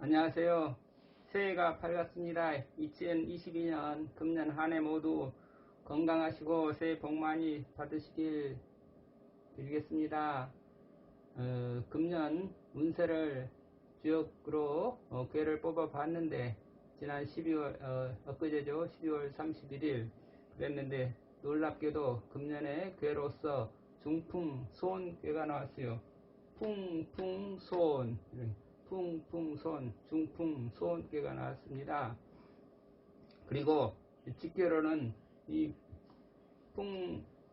안녕하세요. 새해가 밝았습니다. 2022년 금년 한 해 모두 건강하시고 새해 복 많이 받으시길 빌겠습니다. 금년 운세를 주역으로 괴를 뽑아 봤는데 지난 12월 엊그제죠. 12월 31일 그랬는데 놀랍게도 금년에 괴로서 중풍소원괴가 나왔어요. 풍풍소원, 풍풍소원, 중풍소원괴가 나왔습니다. 그리고 직계로는 이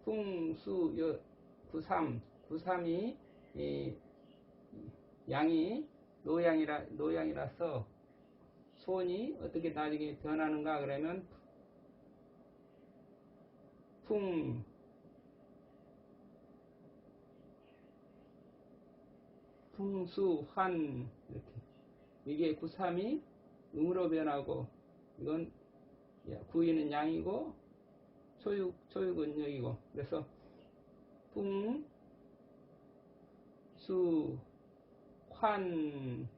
풍수 93이 양이 노양이라서 소원이 어떻게 나중에 변하는가 그러면 풍수환 이렇게 이게 93이 음으로 변하고 이건 구이는 양이고 초육은 여이고 그래서 풍수환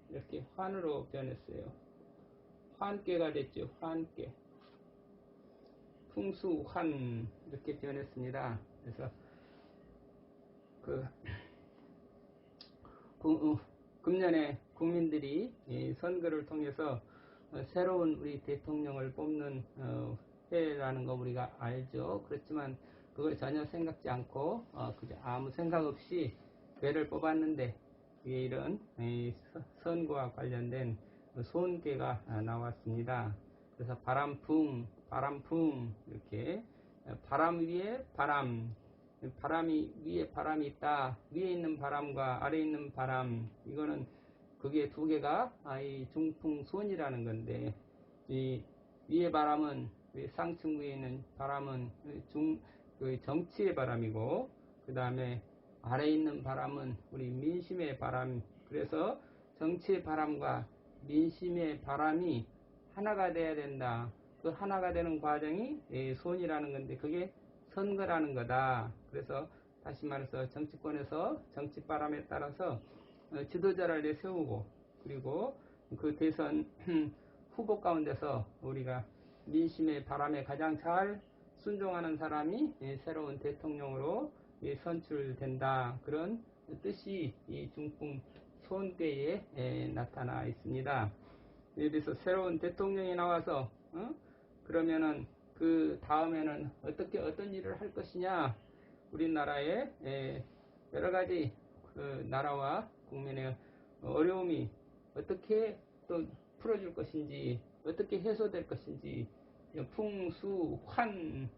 이렇게 환으로 변했어요. 환께가 됐죠. 환께 풍수환 이렇게 변했습니다. 그래서 금년에 국민들이 선거를 통해서 새로운 우리 대통령을 뽑는 해라는 거 우리가 알죠. 그렇지만 그걸 전혀 생각지 않고 그저 아무 생각 없이 괴를 뽑았는데 이런 선거와 관련된 소원괴가 나왔습니다. 그래서 바람풍 이렇게 바람 위에 바람이 위에 바람이 있다. 위에 있는 바람과 아래에 있는 바람 이거는 그게 두 개가 이 중풍손이라는 건데 이 위에 바람은 상층부에 있는 바람은 정치의 바람이고 그 다음에 아래에 있는 바람은 우리 민심의 바람. 그래서 정치의 바람과 민심의 바람이 하나가 돼야 된다. 그 하나가 되는 과정이 손이라는 건데 그게 선거라는 거다. 그래서 다시 말해서 정치권에서 정치바람에 따라서 지도자를 세우고 그리고 그 대선 후보 가운데서 우리가 민심의 바람에 가장 잘 순종하는 사람이 새로운 대통령으로 선출된다. 그런 뜻이 이 중풍 소원괴에 나타나 있습니다. 그래서 새로운 대통령이 나와서 그러면은 그 다음에는 어떤 일을 할 것이냐. 우리나라의 여러 가지 그 나라와 국민의 어려움이 어떻게 또 풀어줄 것인지 어떻게 해소될 것인지 풍수환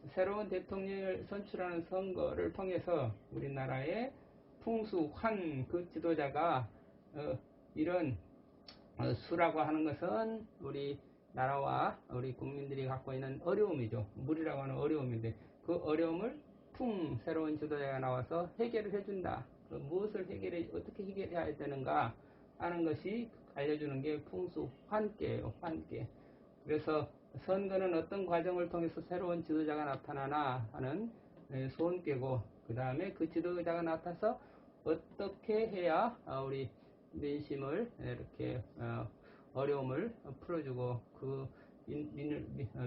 새로운 대통령을 선출하는 선거를 통해서 우리나라의 풍수환 그 지도자가 이런 수라고 하는 것은 우리 나라와 우리 국민들이 갖고 있는 어려움이죠. 물이라고 하는 어려움인데 그 어려움을 새로운 지도자가 나와서 해결을 해준다. 무엇을 어떻게 해결해야 되는가 하는 것이 알려주는 게 풍수환께예요. 환께. 그래서 선거는 어떤 과정을 통해서 새로운 지도자가 나타나나 하는 소원께고 그 다음에 그 지도자가 나타나서 어떻게 해야 우리 민심을 이렇게 어려움을 풀어주고 그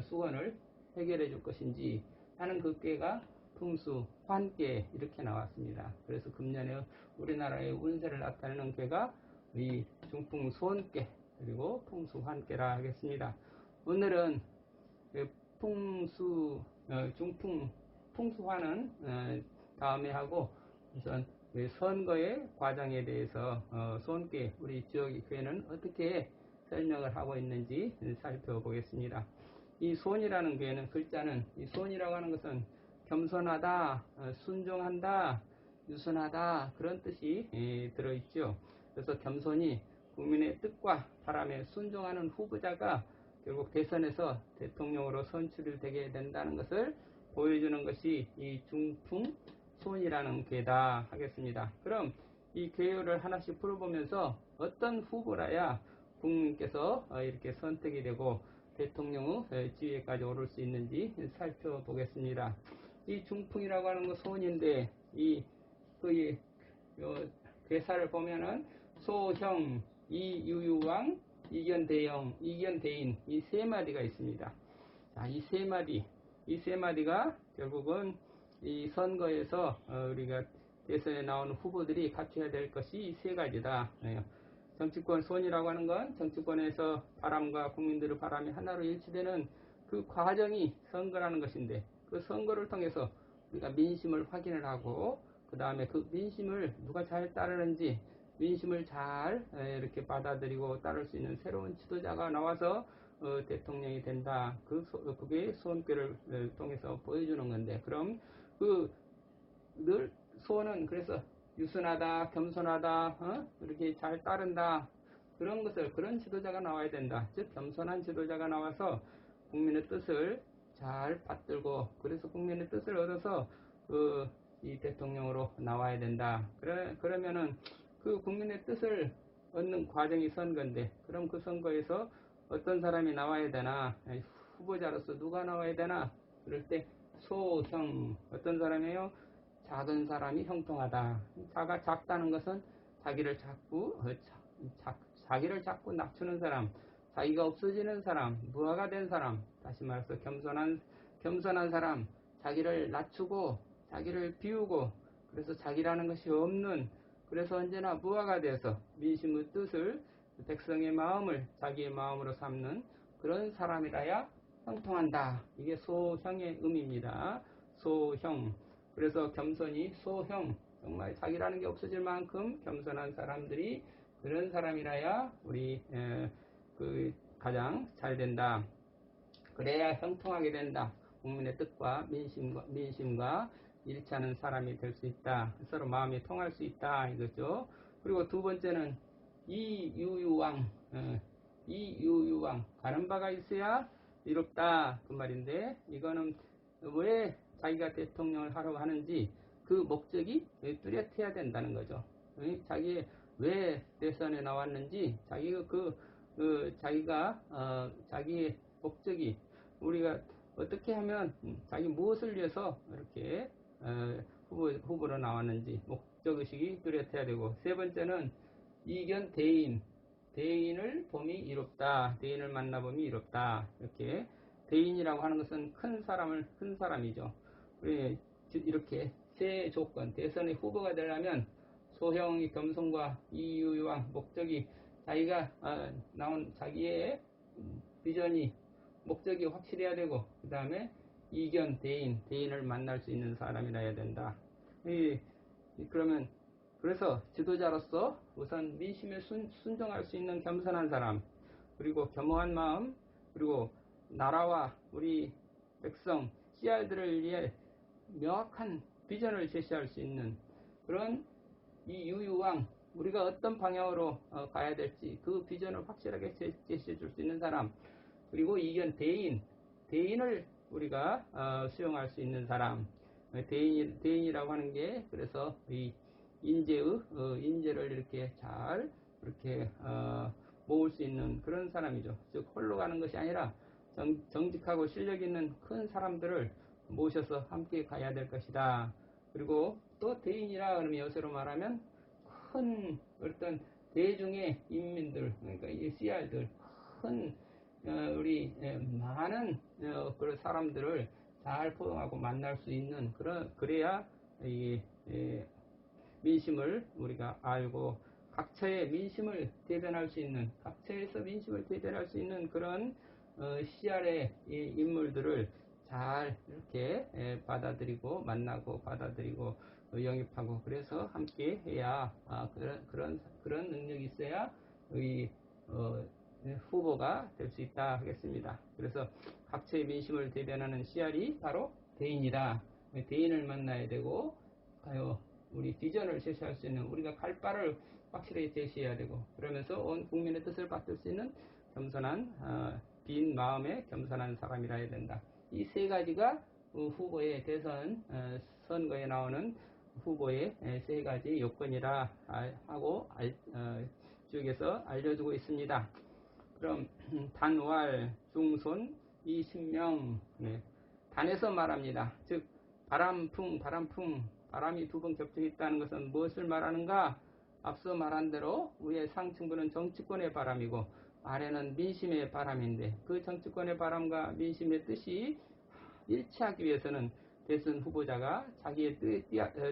수건을 해결해 줄 것인지 하는 그 꾀가 풍수환께 이렇게 나왔습니다. 그래서 금년에 우리나라의 운세를 나타내는 꾀가 이 중풍소원께 그리고 풍수환께라 하겠습니다. 오늘은 풍수환은 다음에 하고 우선 선거의 과정에 대해서 소원께 우리 지역의 교회는 어떻게 설명을 하고 있는지 살펴보겠습니다. 이 소원이라는 교회는 글자는 이 소원이라고 하는 것은 겸손하다, 순종한다, 유순하다 그런 뜻이 들어있죠. 그래서 겸손히 국민의 뜻과 바람에 순종하는 후보자가 결국 대선에서 대통령으로 선출되게 된다는 것을 보여주는 것이 이 중풍소원이라는 괴다 하겠습니다. 그럼 이 괴를 하나씩 풀어보면서 어떤 후보라야 국민께서 이렇게 선택이 되고 대통령의 지위에까지 오를 수 있는지 살펴보겠습니다. 이 중풍이라고 하는 건 소원인데 괴사를 보면은 소형, 이유유왕, 이견대영, 이견대인 이 세 마디가 있습니다. 자, 이 세 마디가 결국은 이 선거에서 우리가 대선에 나오는 후보들이 갖춰야 될 것이 이 세 가지다. 정치권 손이라고 하는 건 정치권에서 바람과 국민들의 바람이 하나로 일치되는 그 과정이 선거라는 것인데, 그 선거를 통해서 우리가 민심을 확인을 하고, 그 다음에 그 민심을 누가 잘 따르는지, 민심을 잘 이렇게 받아들이고 따를 수 있는 새로운 지도자가 나와서 대통령이 된다. 그게 소원교를 통해서 보여주는 건데, 그럼 늘 소원은 그래서 유순하다, 겸손하다, 이렇게 잘 따른다. 그런 지도자가 나와야 된다. 즉, 겸손한 지도자가 나와서 국민의 뜻을 잘 받들고, 그래서 국민의 뜻을 얻어서 이 대통령으로 나와야 된다. 그러면은 그 국민의 뜻을 얻는 과정이 선거인데, 그럼 그 선거에서 어떤 사람이 나와야 되나, 후보자로서 누가 나와야 되나, 그럴 때 소형, 어떤 사람이에요? 작은 사람이 형통하다. 작다는 것은 자기를 자꾸 낮추는 사람, 자기가 없어지는 사람, 무화가 된 사람, 다시 말해서 겸손한 사람, 자기를 낮추고 자기를 비우고, 그래서 자기라는 것이 없는, 그래서 언제나 무화가 돼서 민심의 뜻을, 백성의 마음을 자기의 마음으로 삼는 그런 사람이라야 형통한다. 이게 소형의 의미입니다. 소형. 그래서 겸손이 소형, 정말 자기라는 게 없어질 만큼 겸손한 사람들이, 그런 사람이라야 우리 가장 잘 된다. 그래야 형통하게 된다. 국민의 뜻과 민심과 일치하는 사람이 될 수 있다. 서로 마음이 통할 수 있다. 이거죠. 그리고 두 번째는 이유유왕. 이유유왕. 가는 바가 있어야 이롭다. 그 말인데, 이거는 왜 자기가 대통령을 하려고 하는지 그 목적이 뚜렷해야 된다는 거죠. 자기 왜 대선에 나왔는지, 자기의 목적이, 우리가 어떻게 하면 자기 무엇을 위해서 이렇게 후보로 나왔는지 목적의식이 뚜렷해야 되고, 세 번째는 이견 대인을 봄이 이롭다. 대인을 만나봄이 이롭다. 이렇게 대인이라고 하는 것은 큰 사람이죠. 이렇게 세 조건, 대선의 후보가 되려면 소형의 겸손과 이유와 목적이, 자기가 나온 자기의 비전이, 목적이 확실해야 되고, 그 다음에 이견 대인을 만날 수 있는 사람이라야 된다. 그래서 지도자로서 우선 민심에 순종할 수 있는 겸손한 사람, 그리고 겸허한 마음, 그리고 나라와 우리 백성, 씨알들을 위해 명확한 비전을 제시할 수 있는 그런 이 유유왕, 우리가 어떤 방향으로 가야 될지 그 비전을 확실하게 제시해 줄 수 있는 사람, 그리고 이견 대인을 우리가 수용할 수 있는 사람. 대인이라고 하는 게, 그래서 이 인재를 이렇게 잘 모을 수 있는 그런 사람이죠. 즉 홀로 가는 것이 아니라 정직하고 실력 있는 큰 사람들을 모셔서 함께 가야 될 것이다. 그리고 또 대인이라 그러면 여세로 말하면 큰 어떤 대중의 인민들, 그러니까 이 씨알들, 큰 우리 많은 그런 사람들을 잘 포용하고 만날 수 있는, 그래야 이 민심을 우리가 알고 각처의 민심을 대변할 수 있는, 각처에서 민심을 대변할 수 있는 그런 CR의 인물들을 잘 이렇게 받아들이고 만나고 받아들이고 영입하고, 그래서 함께 해야 그런 능력이 있어야 이 후보가 될 수 있다 하겠습니다. 그래서 각처의 민심을 대변하는 CR이 바로 대인이다. 대인을 만나야 되고, 우리 비전을 제시할 수 있는, 우리가 갈 바를 확실히 제시해야 되고, 그러면서 온 국민의 뜻을 받들 수 있는 겸손한 빈 마음에 겸손한 사람이라 해야 된다. 이 세 가지가 후보의 대선 선거에 나오는 후보의 세 가지 요건이라 하고 쪽에서 알려주고 있습니다. 그럼 단왈, 중손, 이신명, 단에서 말합니다. 즉 바람이 두 번 겹쳐 있다는 것은 무엇을 말하는가? 앞서 말한 대로 위에 상층부는 정치권의 바람이고 아래는 민심의 바람인데 그 정치권의 바람과 민심의 뜻이 일치하기 위해서는 대선 후보자가 자기의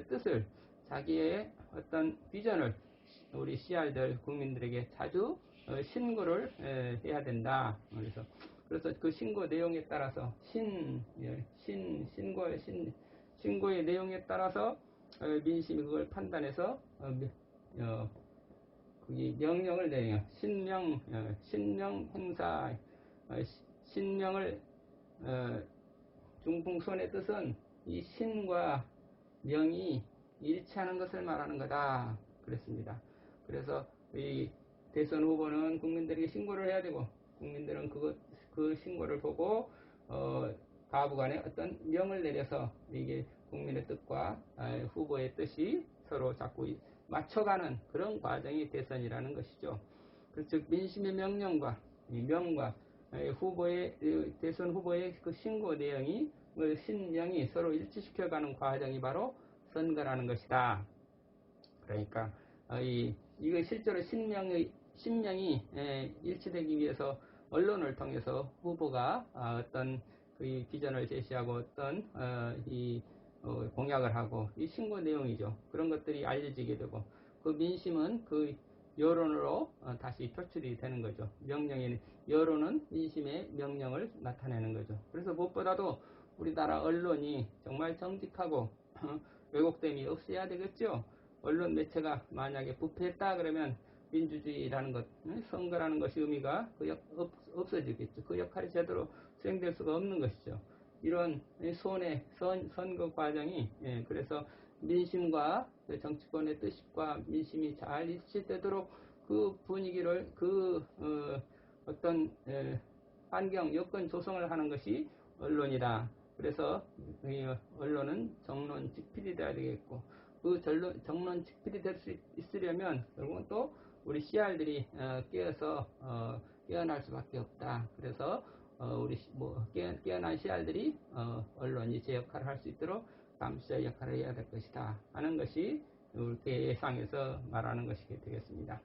뜻을 자기의 어떤 비전을 우리 CR들 국민들에게 자주 신고를 해야 된다. 그래서 그 신고 내용에 따라서 신고의 내용에 따라서 민심이 그걸 판단해서 그게 명령을 내려 신명 행사 신명을 중풍선의 뜻은 이 신과 명이 일치하는 것을 말하는 거다 그랬습니다. 그래서 이 대선 후보는 국민들에게 신고를 해야 되고 국민들은 그 신고를 보고 가부간에 어떤 명을 내려서 이게 국민의 뜻과 후보의 뜻이 서로 자꾸 맞춰가는 그런 과정이 대선이라는 것이죠. 즉 민심의 명령과 명과 대선 후보의 그 신고 내용이 신명이 서로 일치시켜가는 과정이 바로 선거라는 것이다. 그러니까 이거 실제로 신명이 일치되기 위해서 언론을 통해서 후보가 어떤 그 비전을 제시하고 어떤 공약을 하고 이 신고 내용이죠. 그런 것들이 알려지게 되고 그 민심은 그 여론으로 다시 표출이 되는 거죠. 여론은 민심의 명령을 나타내는 거죠. 그래서 무엇보다도 우리나라 언론이 정말 정직하고 왜곡됨이 없어야 되겠죠. 언론 매체가 만약에 부패했다 그러면 민주주의라는 것, 선거라는 것이 의미가 없어지겠죠. 그 역할이 제대로 수행될 수가 없는 것이죠. 이런 선거 과정이 그래서 민심과 정치권의 뜻과 민심이 잘 일치되도록 그 분위기를 어떤 환경 여건 조성을 하는 것이 언론이다. 그래서 언론은 정론직필이 돼야 되겠고 그 정론직필이 될 수 있으려면 결국은 또 우리 CR들이 깨어날 수밖에 없다. 그래서 우리 깨어난 CR들이 언론이 제 역할을 할 수 있도록 감시자 역할을 해야 될 것이다 하는 것이 이렇게 예상해서 말하는 것이 되겠습니다.